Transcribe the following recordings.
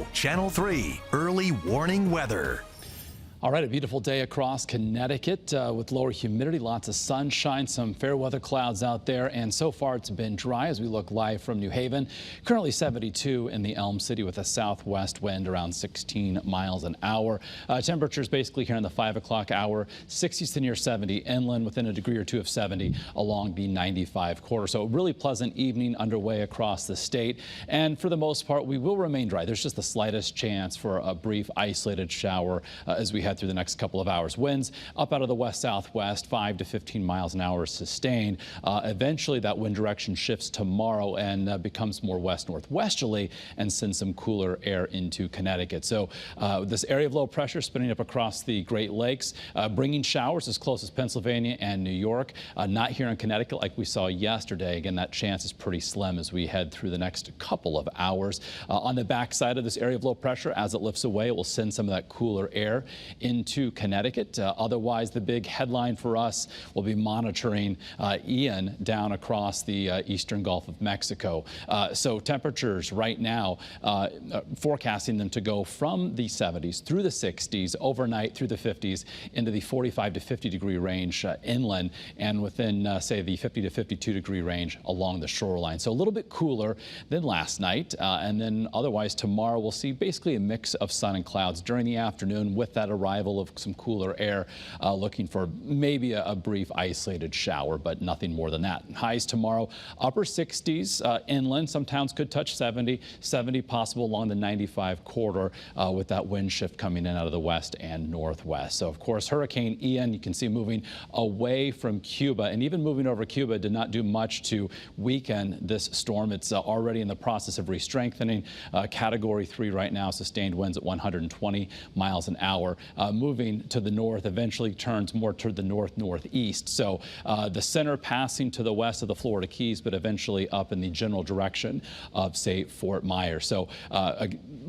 Now, Channel 3 early warning weather. All right, a beautiful day across Connecticut with lower humidity, lots of sunshine, some fair weather clouds out there, and so far it's been dry as we look live from New Haven. Currently 72 in the Elm City with a southwest wind around 16 miles an hour. Temperatures basically here in the 5 o'clock hour, 60s to near 70 inland, within a degree or two of 70 along the 95 corridor. So a really pleasant evening underway across the state, and for the most part we will remain dry. There's just the slightest chance for a brief isolated shower as we head through the next couple of hours. Winds up out of the west-southwest, 5 to 15 miles an hour sustained. Eventually that wind direction shifts tomorrow and becomes more west-northwesterly and sends some cooler air into Connecticut. So this area of low pressure spinning up across the Great Lakes, bringing showers as close as Pennsylvania and New York. Not here in Connecticut like we saw yesterday. Again, that chance is pretty slim as we head through the next couple of hours. On the backside of this area of low pressure, as it lifts away, it will send some of that cooler air into Connecticut. Otherwise, the big headline for us will be monitoring Ian down across the eastern Gulf of Mexico. So temperatures right now, forecasting them to go from the 70s through the 60s, overnight through the 50s, into the 45 to 50 degree range inland, and within, say, the 50 to 52 degree range along the shoreline. So a little bit cooler than last night. And then otherwise, tomorrow we'll see basically a mix of sun and clouds during the afternoon with that arrival of some cooler air, looking for maybe a brief isolated shower, but nothing more than that. Highs tomorrow, upper 60s inland. Some towns could touch 70 possible along the 95 corridor with that wind shift coming in out of the west and northwest. So, of course, Hurricane Ian, you can see moving away from Cuba, and even moving over Cuba did not do much to weaken this storm. It's already in the process of re-strengthening. Category 3 right now, sustained winds at 120 miles an hour. Moving to the north, eventually turns more toward the north-northeast. So the center passing to the west of the Florida Keys, but eventually up in the general direction of, say, Fort Myers. So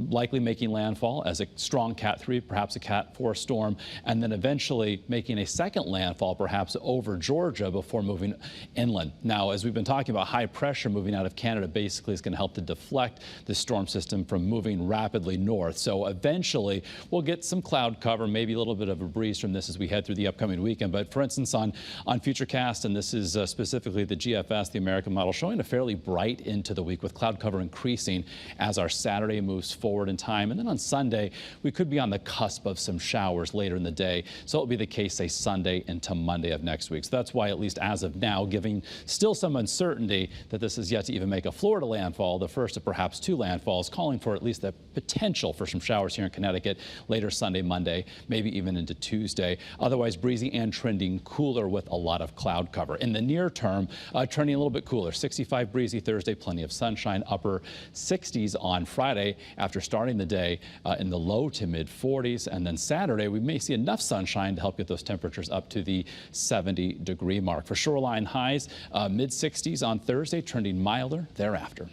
likely making landfall as a strong Cat 3, perhaps a Cat 4 storm, and then eventually making a second landfall, perhaps over Georgia, before moving inland. Now, as we've been talking about, high pressure moving out of Canada basically is going to help to deflect the storm system from moving rapidly north. So eventually we'll get some cloud cover, maybe a little bit of a breeze from this as we head through the upcoming weekend. But for instance, on Futurecast, and this is specifically the GFS, the American model, showing a fairly bright into the week with cloud cover increasing as our Saturday moves forward in time. And then on Sunday, we could be on the cusp of some showers later in the day. So it'll be the case, say, Sunday into Monday of next week. So that's why, at least as of now, giving still some uncertainty that this is yet to even make a Florida landfall, the first of perhaps 2 landfalls, calling for at least the potential for some showers here in Connecticut later Sunday, Monday, maybe even into Tuesday. Otherwise, breezy and trending cooler with a lot of cloud cover. In the near term, trending a little bit cooler. 65 breezy Thursday, plenty of sunshine, upper 60s on Friday after starting the day in the low to mid 40s. And then Saturday, we may see enough sunshine to help get those temperatures up to the 70 degree mark. For shoreline highs, mid 60s on Thursday, trending milder thereafter.